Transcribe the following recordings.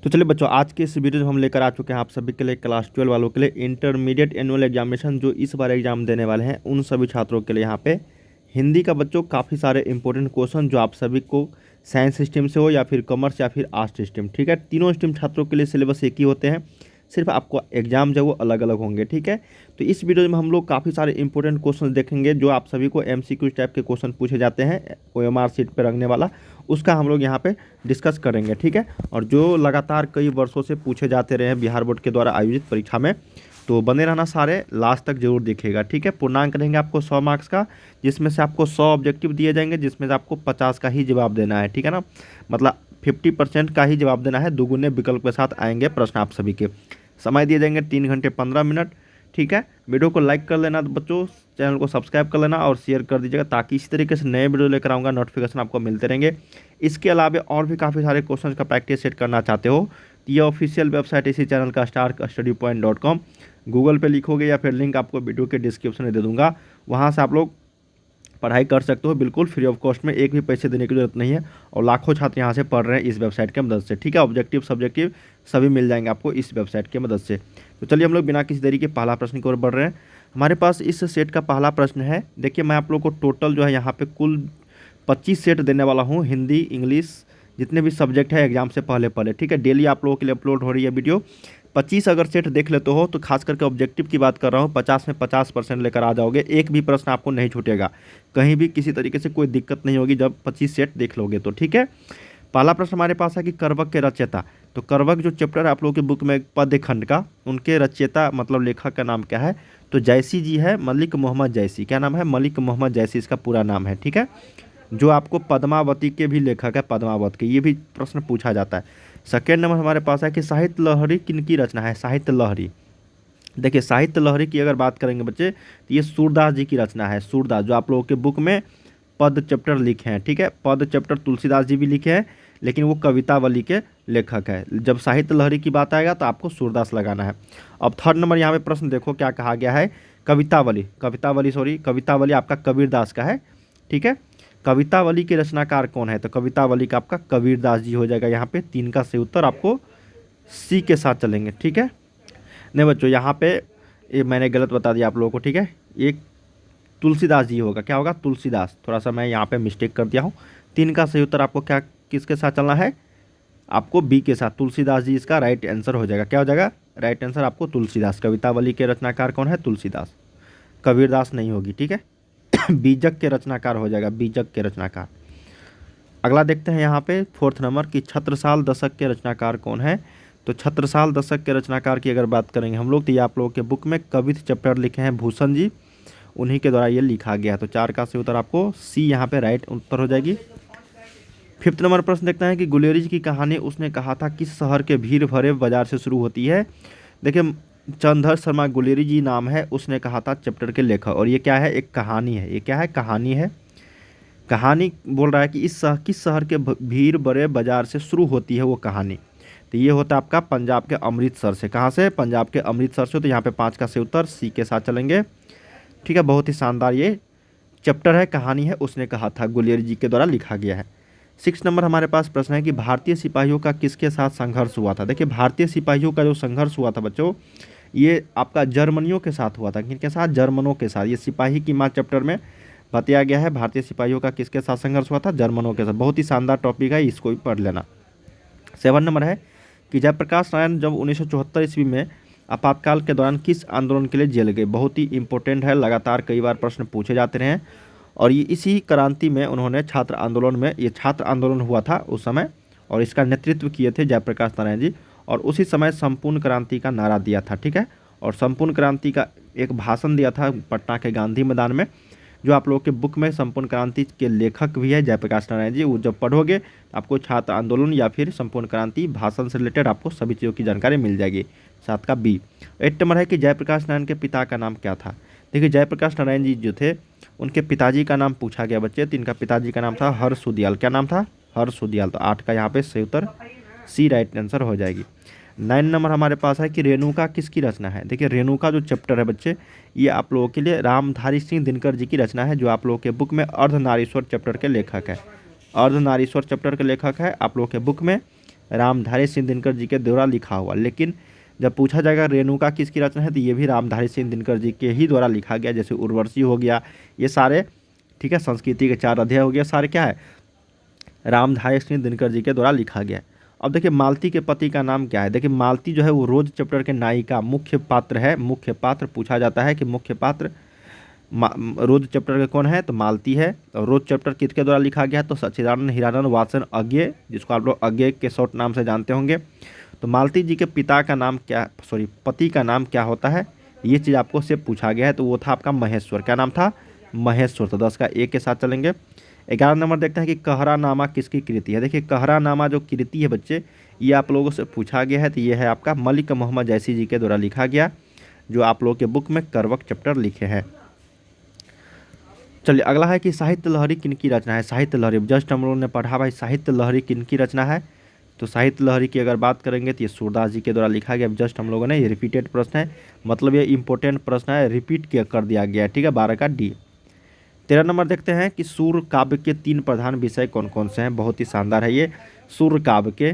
तो चलिए बच्चों, आज के इस वीडियो में हम लेकर आ चुके हैं आप सभी के लिए क्लास 12 वालों के लिए इंटरमीडिएट एनुअल एग्जामिनेशन जो इस बार एग्जाम देने वाले हैं उन सभी छात्रों के लिए यहाँ पे हिंदी का बच्चों काफ़ी सारे इंपॉर्टेंट क्वेश्चन जो आप सभी को साइंस स्ट्रीम से हो या फिर कॉमर्स या फिर आर्ट्स स्ट्रीम, ठीक है, तीनों स्ट्रीम छात्रों के लिए सिलेबस एक ही होते हैं, सिर्फ आपको एग्जाम जो है वो अलग अलग होंगे। ठीक है, तो इस वीडियो में हम लोग काफ़ी सारे इंपॉर्टेंट क्वेश्चन देखेंगे जो आप सभी को एमसीक्यू टाइप के क्वेश्चन पूछे जाते हैं ओएमआर शीट पर रखने वाला, उसका हम लोग यहाँ पे डिस्कस करेंगे। ठीक है, और जो लगातार कई वर्षों से पूछे जाते रहे हैं बिहार बोर्ड के द्वारा आयोजित परीक्षा में, तो बने रहना, सारे लास्ट तक जरूर देखिएगा। ठीक है, पूर्णांक रहेंगे आपको 100 मार्क्स का, जिसमें से आपको 100 ऑब्जेक्टिव दिए जाएंगे, जिसमें से आपको 50 का ही जवाब देना है। ठीक है ना, मतलब 50% का ही जवाब देना है, दुगुने विकल्प के साथ आएंगे प्रश्न आप सभी के। समय दिए जाएंगे 3 घंटे 15 मिनट। ठीक है, वीडियो को लाइक कर लेना बच्चों, चैनल को सब्सक्राइब कर लेना और शेयर कर दीजिएगा, ताकि इसी तरीके से नए वीडियो लेकर आऊँगा नोटिफिकेशन आपको मिलते रहेंगे। इसके अलावा और भी काफ़ी सारे क्वेश्चन का प्रैक्टिस सेट करना चाहते हो तो ये ऑफिशियल वेबसाइट इसी चैनल का starkstudypoint.com, गूगल पे लिखोगे या फिर लिंक आपको वीडियो के डिस्क्रिप्शन में दे दूंगा, वहाँ से आप लोग पढ़ाई कर सकते हो बिल्कुल फ्री ऑफ कॉस्ट में, एक भी पैसे देने की जरूरत नहीं है। और लाखों छात्र यहाँ से पढ़ रहे हैं इस वेबसाइट की मदद से। ठीक है, ऑब्जेक्टिव सब्जेक्टिव सभी मिल जाएंगे आपको इस वेबसाइट की मदद से। तो चलिए हम लोग बिना किसी देरी के पहला प्रश्न की ओर बढ़ रहे हैं। हमारे पास इस सेट का पहला प्रश्न है। देखिए, मैं आप लोग को टोटल जो है यहाँ पे कुल 25 सेट देने वाला हूँ, हिंदी इंग्लिश जितने भी सब्जेक्ट है एग्जाम से पहले। ठीक है, डेली आप लोगों के लिए अपलोड हो रही है वीडियो। 25 अगर सेट देख लेते हो तो खास करके ऑब्जेक्टिव की बात कर रहा हूँ, 50 में 50% लेकर आ जाओगे, एक भी प्रश्न आपको नहीं छूटेगा, कहीं भी किसी तरीके से कोई दिक्कत नहीं होगी जब 25 सेट देख लोगे तो। ठीक है, पहला प्रश्न हमारे पास है कि करवक के रचयिता, तो करवक जो चैप्टर है आप लोगों की बुक में पद्य खंड का, उनके रचयिता मतलब लेखक का नाम क्या है, तो जैसी जी है, मलिक मोहम्मद जैसी। क्या नाम है? मलिक मोहम्मद जैसी इसका पूरा नाम है। ठीक है, जो आपको पद्मावती के भी लेखक है, पद्मावत के, ये भी प्रश्न पूछा जाता है। सेकेंड नंबर हमारे पास है कि साहित्य लहरी किनकी रचना है, साहित्य लहरी। देखिए, साहित्य लहरी की अगर बात करेंगे बच्चे तो ये सूरदास जी की रचना है, सूरदास, जो आप लोगों के बुक में पद चैप्टर लिखे हैं। ठीक है, पद चैप्टर तुलसीदास जी भी लिखे हैं, लेकिन वो कवितावली के लेखक है। जब साहित्य लहरी की बात आएगा तो आपको सूरदास लगाना है। अब थर्ड नंबर यहाँ पे प्रश्न देखो क्या कहा गया है, कवितावली आपका कबीरदास का है। ठीक है, कवितावली के रचनाकार कौन है, तो कवितावली का आपका कबीरदास जी हो जाएगा। यहाँ पे 3 का सही उत्तर आपको सी के साथ चलेंगे। ठीक है, नहीं बच्चों, यहाँ पे ये मैंने गलत बता दिया आप लोगों को। ठीक है, ये तुलसीदास जी होगा, क्या होगा, तुलसीदास, थोड़ा सा मैं यहाँ पे मिस्टेक कर दिया हूँ। 3 का सही उत्तर आपको क्या किसके साथ चलना है, आपको बी के साथ, तुलसीदास जी इसका राइट आंसर हो जाएगा। क्या हो जाएगा राइट आंसर आपको, तुलसीदास। कवितावली के रचनाकार कौन है, तुलसीदास, कबीरदास नहीं होगी। ठीक है, बीजक के रचनाकार हो जाएगा, बीजक के रचनाकार। अगला देखते हैं यहाँ पे फोर्थ नंबर की छत्रसाल दशक के रचनाकार कौन है, तो छत्रसाल दशक के रचनाकार की अगर बात करेंगे हम लोग तो ये आप लोगों के बुक में कवित चैप्टर लिखे हैं भूषण जी, उन्हीं के द्वारा ये लिखा गया है। तो 4 का सही उत्तर आपको सी यहाँ पे राइट उत्तर हो जाएगी। फिफ्थ नंबर प्रश्न देखते हैं कि गुलेरी जी की कहानी उसने कहा था किस शहर के भीड़ भरे बाजार से शुरू होती है। देखिए, चंद्रधर शर्मा गुलेरी जी नाम है, उसने कहा था चैप्टर के लेखक, और ये क्या है, एक कहानी है। ये क्या है, कहानी है। कहानी बोल रहा है कि किस शहर के भीड़ बड़े बाजार से शुरू होती है वो कहानी, तो ये होता है आपका पंजाब के अमृतसर से। कहाँ से, पंजाब के अमृतसर से। तो यहाँ पे 5 का सही उत्तर सी के साथ चलेंगे। ठीक है, बहुत ही शानदार ये चैप्टर है, कहानी है, उसने कहा था, गुलेरी जी के द्वारा लिखा गया है। 6 नंबर हमारे पास प्रश्न है कि भारतीय सिपाहियों का किसके साथ संघर्ष हुआ था। देखिए, भारतीय सिपाहियों का जो संघर्ष हुआ था बच्चों, ये आपका जर्मनियों के साथ हुआ था। किनके साथ, जर्मनों के साथ। ये सिपाही की माँ चैप्टर में बताया गया है, भारतीय सिपाहियों का किसके साथ संघर्ष हुआ था, जर्मनों के साथ। बहुत ही शानदार टॉपिक है, इसको भी पढ़ लेना। 7 नंबर है कि जयप्रकाश नारायण जब 1974 ईस्वी में आपातकाल के दौरान किस आंदोलन के लिए जेल गए। बहुत ही इंपॉर्टेंट है, लगातार कई बार प्रश्न पूछे जाते रहे हैं। और ये इसी क्रांति में उन्होंने छात्र आंदोलन में, ये छात्र आंदोलन हुआ था उस समय, और इसका नेतृत्व किए थे जयप्रकाश नारायण जी, और उसी समय संपूर्ण क्रांति का नारा दिया था। ठीक है, और संपूर्ण क्रांति का एक भाषण दिया था पटना के गांधी मैदान में, जो आप लोगों के बुक में संपूर्ण क्रांति के लेखक भी है जयप्रकाश नारायण जी। वो जब पढ़ोगे आपको छात्र आंदोलन या फिर संपूर्ण क्रांति भाषण से रिलेटेड आपको सभी चीज़ों की जानकारी मिल जाएगी। 7 का बी। 8 नंबर है कि जयप्रकाश नारायण के पिता का नाम क्या था। देखिए, जयप्रकाश नारायण जी जो थे, उनके पिताजी का नाम पूछा गया बच्चे, तो इनका पिताजी का नाम था हर्ष उदियाल। क्या नाम था, हर्ष उदियाल। तो 8 का यहाँ पे सही उत्तर सी राइट आंसर हो जाएगी। 9 नंबर हमारे पास है कि रेणुका किसकी रचना है। देखिए, रेणुका जो चैप्टर है बच्चे, ये आप लोगों के लिए रामधारी सिंह दिनकर जी की रचना है, जो आप लोगों के बुक में अर्धनारीश्वर चैप्टर के लेखक है। अर्धनारीश्वर चैप्टर के लेखक है आप लोगों के बुक में रामधारी सिंह दिनकर जी के द्वारा लिखा हुआ। लेकिन जब पूछा जाएगा रेणुका किसकी रचना है तो ये भी रामधारी सिंह दिनकर जी के ही द्वारा लिखा गया। जैसे उर्वशी हो गया, ये सारे ठीक है, संस्कृति के 4 अध्याय हो गया, सारे क्या है, रामधारी सिंह दिनकर जी के द्वारा लिखा गया है। अब देखिए मालती के पति का नाम क्या है। देखिए मालती जो है वो रोज चैप्टर के नायिका मुख्य पात्र है। मुख्य पात्र पूछा जाता है कि मुख्य पात्र रोज चैप्टर के कौन है तो मालती है। और रोज चैप्टर किसके द्वारा लिखा गया है तो सच्चिदानंद हीरानंद वात्सन अज्ञे, जिसको आप लोग अज्ञे के शॉर्ट नाम से जानते होंगे। तो मालती जी के पिता का नाम क्या, सॉरी पति का नाम क्या होता है, ये चीज़ आपको से पूछा गया है। तो वो था आपका महेश्वर। क्या नाम था, महेश्वर। तो 10 का 1 के साथ चलेंगे। 11 नंबर देखते हैं कि कहरानामा किसकी कृति है। देखिए कहरानामा जो कृति है बच्चे, ये आप लोगों से पूछा गया है। तो ये है आपका मलिक मोहम्मद जैसी जी के द्वारा लिखा गया, जो आप लोगों के बुक में करवक चैप्टर लिखे हैं। चलिए अगला है कि साहित्य लहरी किनकी रचना है। साहित्य लहरी जस्ट हम लोगों ने पढ़ा भाई, साहित्य लहरी किनकी रचना है। तो साहित्य लहरी की अगर बात करेंगे तो ये सूरदास जी के द्वारा लिखा गया। जस्ट हम लोगों ने, ये रिपीटेड प्रश्न है, मतलब ये इंपॉर्टेंट प्रश्न है, रिपीट कर दिया गया है। ठीक है, 12 का डी। 13 नंबर देखते हैं कि सूर्य काव्य के 3 प्रधान विषय कौन कौन से हैं। बहुत ही शानदार है ये। सूर्य काव्य के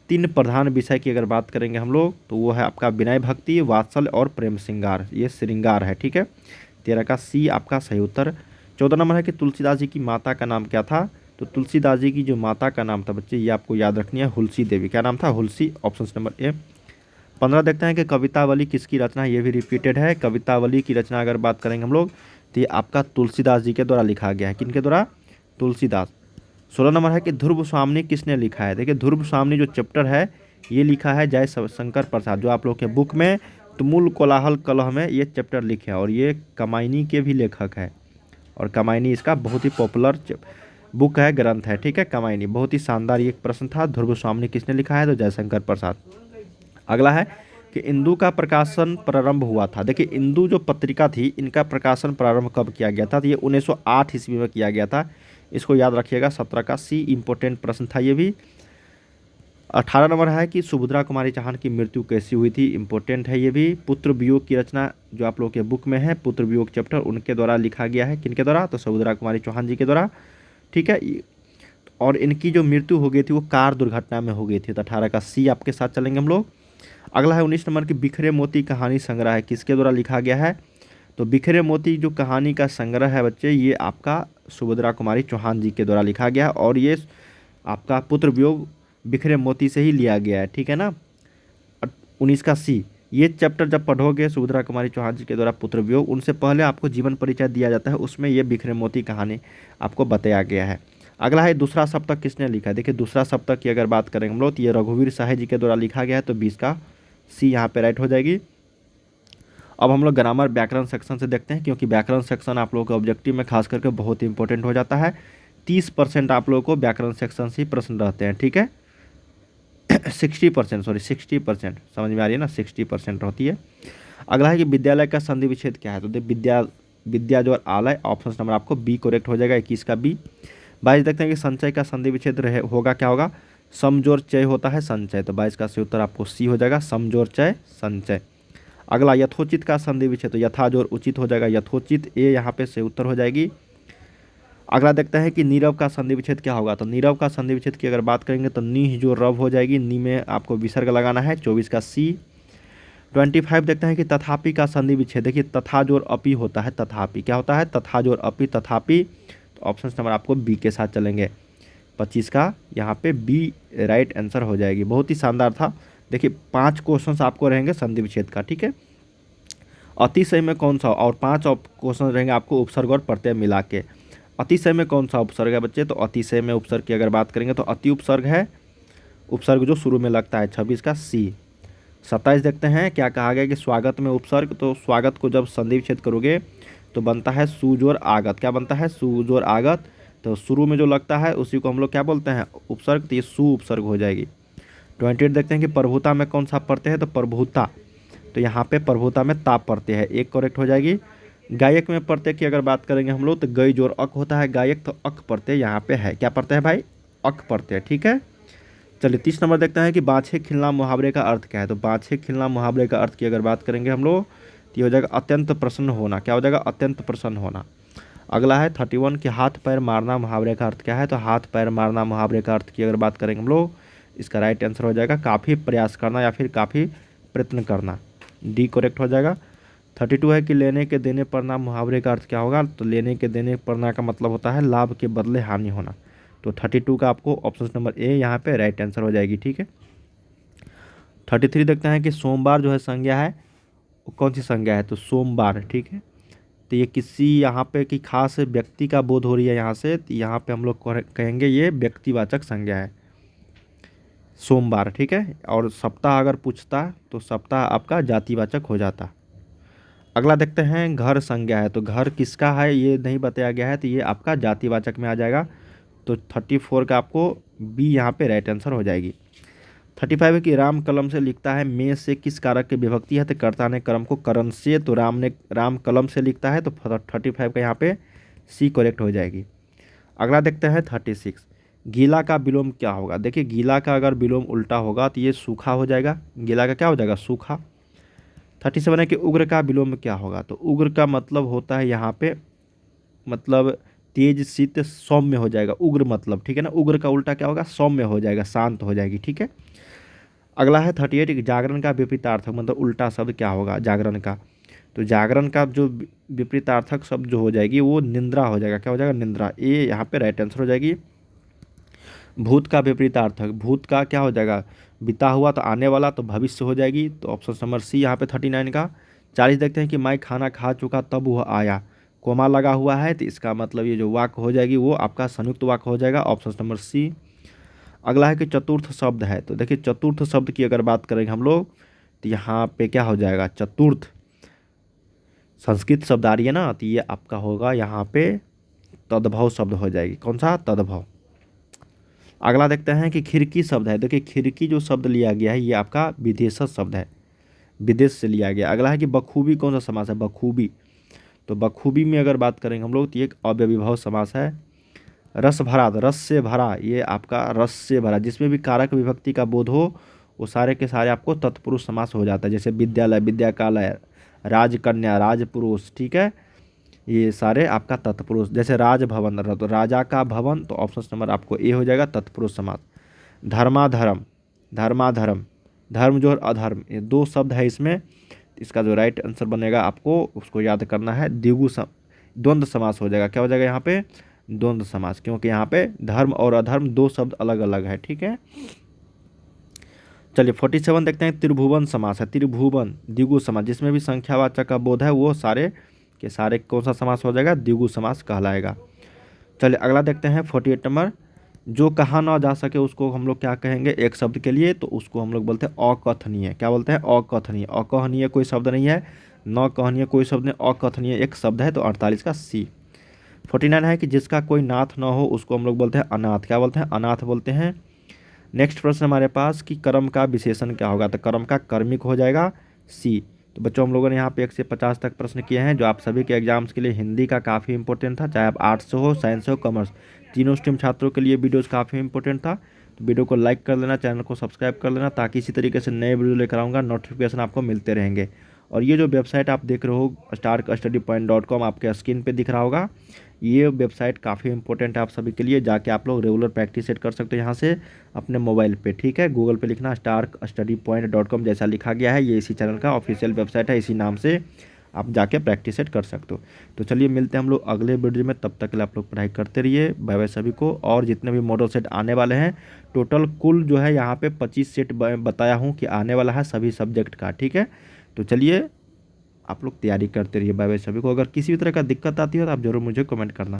3 प्रधान विषय की अगर बात करेंगे हम लोग तो वो है आपका विनय भक्ति, वात्सल्य और प्रेम श्रृंगार। ये श्रृंगार है। ठीक है, 13 का सी आपका सही उत्तर। 14 नंबर है कि तुलसीदास जी की माता का नाम क्या था। तो तुलसीदास जी की जो माता का नाम था बच्चे, ये आपको याद रखनी है, हुलसी देवी। क्या नाम था, हुलसी। Option number A. 15 देखते हैं कि कवितावली किसकी रचना है। ये भी रिपीटेड है। कवितावली की रचना अगर बात करेंगे हम लोग तो ये आपका तुलसीदास जी के द्वारा लिखा गया है। किनके द्वारा, तुलसीदास। 16 नंबर है कि ध्रुव स्वामिनी किसने लिखा है। देखिए ध्रुव स्वामिनी जो चैप्टर है ये लिखा है जय शंकर प्रसाद, जो आप लोग के बुक में तुमुल कोलाहल कलह में ये चैप्टर लिखे हैं। और ये कमायनी के भी लेखक है, और कमायनी इसका बहुत ही पॉपुलर बुक है, ग्रंथ है। ठीक है, कमायनी। बहुत ही शानदार ये प्रश्न था। ध्रुव स्वामिनी किसने लिखा है तो जयशंकर प्रसाद। अगला है कि इंदु का प्रकाशन प्रारंभ हुआ था। देखिए इंदु जो पत्रिका थी, इनका प्रकाशन प्रारंभ कब किया गया था तो ये 1908 ईस्वी में किया गया था। इसको याद रखिएगा। 17 का सी इंपॉर्टेंट प्रश्न था ये भी। 18 नंबर है कि सुभद्रा कुमारी चौहान की मृत्यु कैसी हुई थी। इंपॉर्टेंट है ये भी। पुत्र वियोग की रचना जो आप लोगों के बुक में है, पुत्र वियोग चैप्टर, उनके द्वारा लिखा गया है। किनके द्वारा तो सुभद्रा कुमारी चौहान जी के द्वारा। ठीक है, और इनकी जो मृत्यु हो गई थी वो कार दुर्घटना में हो गई थी। तो 18 का सी आपके साथ चलेंगे हम लोग। अगला है 19 नंबर की बिखरे मोती कहानी संग्रह है, किसके द्वारा लिखा गया है। तो बिखरे मोती जो कहानी का संग्रह है बच्चे, ये आपका सुभद्रा कुमारी चौहान जी के द्वारा लिखा गया है। और ये आपका पुत्र वियोग बिखरे मोती से ही लिया गया है। ठीक है ना। 19 का सी, ये चैप्टर जब पढ़ोगे सुभद्रा कुमारी चौहान जी के द्वारा पुत्र वियोग, उनसे पहले आपको जीवन परिचय दिया जाता है, उसमें ये बिखरे मोती कहानी आपको बताया गया है। अगला है दूसरा सप्तक किसने लिखा है। देखिए दूसरा सप्तक की अगर बात करेंगे हम लोग तो ये रघुवीर साहे जी के द्वारा लिखा गया है। तो 20 का सी यहाँ पे राइट हो जाएगी। अब हम लोग ग्रामर व्याकरण सेक्शन से देखते हैं, क्योंकि व्याकरण सेक्शन आप लोगों के ऑब्जेक्टिव में खास करके बहुत इंपॉर्टेंट हो जाता है। 30% आप लोगों को व्याकरण सेक्शन से ही प्रश्न रहते हैं। ठीक है, 60%, सॉरी 60%, समझ में आ रही है ना, 60% होती है। अगला है कि विद्यालय का संधि विच्छेद क्या है। तो विद्या जो आलय, ऑप्शन नंबर आपको बी करेक्ट हो जाएगा, 21 का बी। 22 देखते हैं कि संचय का संधि विच्छेद होगा, क्या होगा, समजोर चय होता है संचय। तो 22 का सही उत्तर आपको सी हो जाएगा, समजोर चय संचय। अगला यथोचित का संधि विच्छेद, तो यथा जोर उचित हो जाएगा, यथोचित, ए यहाँ पे सही उत्तर हो जाएगी। अगला देखते हैं कि नीरव का संधि विच्छेद क्या होगा। तो नीरव का संधि विच्छेद की अगर बात करेंगे तो नी जो रव हो जाएगी, नी में आपको विसर्ग लगाना है, 24 का सी। 25 देखते हैं कि तथापि का संधि विच्छेद। देखिए तथा जोर अपि होता है, तथापि क्या होता है, तथा जोर अपि, तथापि। तो ऑप्शन नंबर आपको बी के साथ चलेंगे, 25 का यहाँ पे बी राइट आंसर हो जाएगी। बहुत ही शानदार था। देखिए 5 क्वेश्चंस आपको रहेंगे संधि विच्छेद का। ठीक है, अतिशय में कौन सा, और 5 क्वेश्चन रहेंगे आपको उपसर्ग और प्रत्यय मिला के। अतिशय में कौन सा उपसर्ग है बच्चे, तो अतिशय में उपसर्ग की अगर बात करेंगे तो अति उपसर्ग है, उपसर्ग जो शुरू में लगता है, 26 का सी। 27 देखते हैं क्या कहा गया कि स्वागत में उपसर्ग। तो स्वागत को जब संधि विच्छेद करोगे तो बनता है सुजोर आगत। क्या बनता है, सुजोर आगत। तो शुरू में जो लगता है उसी को हम लोग क्या बोलते हैं, उपसर्ग। तो ये सु उपसर्ग हो जाएगी। 28 देखते हैं कि प्रभुता में कौन सा प्रत्यय है। तो प्रभुता, तो यहाँ पे प्रभुता में ताप प्रत्यय है, एक करेक्ट हो जाएगी। गायक में प्रत्यय की अगर बात करेंगे हम लोग तो गई जोर अक होता है गायक, तो अक प्रत्यय यहाँ पे है। क्या प्रत्यय है भाई, अक प्रत्यय। ठीक है, चलिए 30 नंबर देखते हैं कि बाछे खिलना मुहावरे का अर्थ क्या है। तो बाछे खिलना मुहावरे का अर्थ की अगर बात करेंगे हम लोग तो ये हो जाएगा अत्यंत प्रसन्न होना। क्या हो जाएगा, अत्यंत प्रसन्न होना। अगला है 31 कि हाथ पैर मारना मुहावरे का अर्थ क्या है। तो हाथ पैर मारना मुहावरे का अर्थ की अगर बात करेंगे हम लोग इसका राइट आंसर हो जाएगा काफ़ी प्रयास करना या फिर काफ़ी प्रयत्न करना, डी करेक्ट हो जाएगा। 32 है कि लेने के देने पर ना मुहावरे का अर्थ क्या होगा, तो लेने के देने पर ना का मतलब होता है लाभ के बदले हानि होना। तो 32 का आपको ऑप्शन नंबर ए यहाँ पे राइट आंसर हो जाएगी, ठीक है। 33 देखते हैं कि सोमवार जो है संज्ञा है, वो कौन सी संज्ञा है, तो सोमवार, ठीक है। तो ये किसी यहाँ पे कि खास व्यक्ति का बोध हो रही है यहाँ से, तो यहाँ पे हम लोग कहेंगे ये व्यक्तिवाचक संज्ञा है सोमवार, ठीक है। और सप्ताह अगर पूछता तो सप्ताह आपका जातिवाचक हो जाता। अगला देखते हैं घर संज्ञा है, तो घर किसका है ये नहीं बताया गया है, तो ये आपका जातिवाचक में आ जाएगा। तो 34 का आपको बी यहाँ पे राइट आंसर हो जाएगी। 35 है कि राम कलम से लिखता है, में से किस कारक की विभक्ति है, तो कर्ता ने कर्म को करण से, तो राम कलम से लिखता है, तो 35 का यहाँ पे सी करेक्ट हो जाएगी। अगला देखते हैं 36, गीला का विलोम क्या होगा। देखिए गीला का अगर विलोम उल्टा होगा तो ये सूखा हो जाएगा, गीला का क्या हो जाएगा, सूखा। 37 है कि उग्र का विलोम क्या होगा, तो उग्र का मतलब होता है यहाँ पे मतलब तेज शीत सौम्य हो जाएगा, उग्र मतलब, ठीक है ना। उग्र का उल्टा क्या होगा, सौम्य हो जाएगा, शांत हो जाएगी, ठीक है। अगला है 38, जागरण का विपरीतार्थक मतलब उल्टा शब्द क्या होगा जागरण का, तो जागरण का जो विपरीतार्थक शब्द जो हो जाएगी वो निंद्रा हो जाएगा, क्या हो जाएगा, निंद्रा। ए यहाँ पे राइट आंसर हो जाएगी। भूत का विपरीतार्थक, भूत का क्या हो जाएगा, बीता हुआ तो आने वाला, तो भविष्य हो जाएगी, तो ऑप्शन नंबर सी यहाँ पे 39 का। 40 देखते हैं कि मैं खाना खा चुका तब वह आया, कोमा लगा हुआ है, तो इसका मतलब ये जो वाक्य हो जाएगी वो आपका संयुक्त वाक्य हो जाएगा, ऑप्शन नंबर सी। अगला है कि चतुर्थ शब्द है, तो देखिए चतुर्थ शब्द की अगर बात करेंगे हम लोग तो यहाँ पे क्या हो जाएगा, चतुर्थ संस्कृत शब्द आ रही है ना, तो ये आपका होगा यहाँ पे तद्भव शब्द हो जाएगी, कौन सा, तद्भव। अगला देखते हैं कि खिड़की शब्द है, देखिए खिड़की जो शब्द लिया गया है ये आपका विदेशज शब्द है, विदेश से लिया गया। अगला है कि बखूबी कौन सा समास है, बखूबी, तो बखूबी में अगर बात करेंगे हम लोग तो ये एक अव्ययीभाव समास है। रस भरा, रस से भरा, ये आपका रस से भरा, जिसमें भी कारक विभक्ति का बोध हो वो सारे के सारे आपको तत्पुरुष समास हो जाता है, जैसे विद्यालय, विद्याकालय, राजकन्या, राजपुरुष, ठीक है, ये सारे आपका तत्पुरुष। जैसे राजभवन, तो राजा का भवन, तो ऑप्शन नंबर आपको ए हो जाएगा तत्पुरुष समास। धर्माधर्म, धर्माधर्म, धर्म जो अधर्म, ये दो शब्द है इसमें, इसका जो राइट आंसर बनेगा आपको उसको याद करना है, द्वंद्व समास हो जाएगा, क्या हो जाएगा यहाँ पे, द्वंद्व समास, क्योंकि यहाँ पे धर्म और अधर्म दो शब्द अलग अलग है, ठीक है। चलिए 47 देखते हैं, त्रिभुवन समास है, त्रिभुवन द्विगु समास, जिसमें भी संख्यावाचक का बोध है वो सारे के सारे कौन सा समास हो जाएगा, द्विगु समास कहलाएगा। चलिए अगला देखते हैं 48 नंबर, जो कहा ना जा सके उसको हम लोग क्या कहेंगे एक शब्द के लिए, तो उसको हम लोग बोलते हैं अकथनीय, क्या बोलते हैं, अकथनीय। अकहनीय कोई शब्द नहीं है, न कहनीय कोई शब्द नहीं, अकथनीय एक शब्द है, तो 48 का सी। 49 है कि जिसका कोई नाथ न हो उसको हम लोग बोलते हैं अनाथ, क्या बोलते हैं, अनाथ बोलते हैं। नेक्स्ट प्रश्न हमारे पास कि कर्म का विशेषण क्या होगा, तो कर्म का कर्मिक हो जाएगा सी। तो बच्चों हम लोगों ने यहाँ पे 1 से 50 तक प्रश्न किए हैं, जो आप सभी के एग्जाम्स के लिए हिंदी का काफ़ी इंपॉर्टेंट था, चाहे आप आर्ट्स से हो, साइंस से हो, कॉमर्स, तीनों स्ट्रीम छात्रों के लिए वीडियोस काफ़ी इंपॉर्टेंट था। तो वीडियो को लाइक कर लेना, चैनल को सब्सक्राइब कर लेना, ताकि इसी तरीके से नए वीडियो लेकर आऊँगा, नोटिफिकेशन आपको मिलते रहेंगे। और ये जो वेबसाइट आप देख रहे हो starkstudypoint.com आपके स्क्रीन पे दिख रहा होगा, ये वेबसाइट काफ़ी इंपॉर्टेंट है आप सभी के लिए, जाके आप लोग रेगुलर प्रैक्टिस सेट कर सकते हो यहाँ से अपने मोबाइल पे, ठीक है। गूगल पे लिखना starkstudypoint.com जैसा लिखा गया है, ये इसी चैनल का ऑफिशियल वेबसाइट है, इसी नाम से आप जाके प्रैक्टिस सेट कर सकते हो। तो चलिए मिलते हैं हम लोग अगले वीडियो में, तब तक के लिए आप लोग पढ़ाई करते रहिए। बाय बाय सभी को। और जितने भी मॉडल सेट आने वाले हैं, टोटल कुल जो है यहाँ पे 25 सेट बताया हूँ कि आने वाला है सभी सब्जेक्ट का, ठीक है। तो चलिए आप लोग तैयारी करते रहिए। बाय बाय सभी को। अगर किसी भी तरह का दिक्कत आती है तो आप जरूर मुझे कमेंट करना।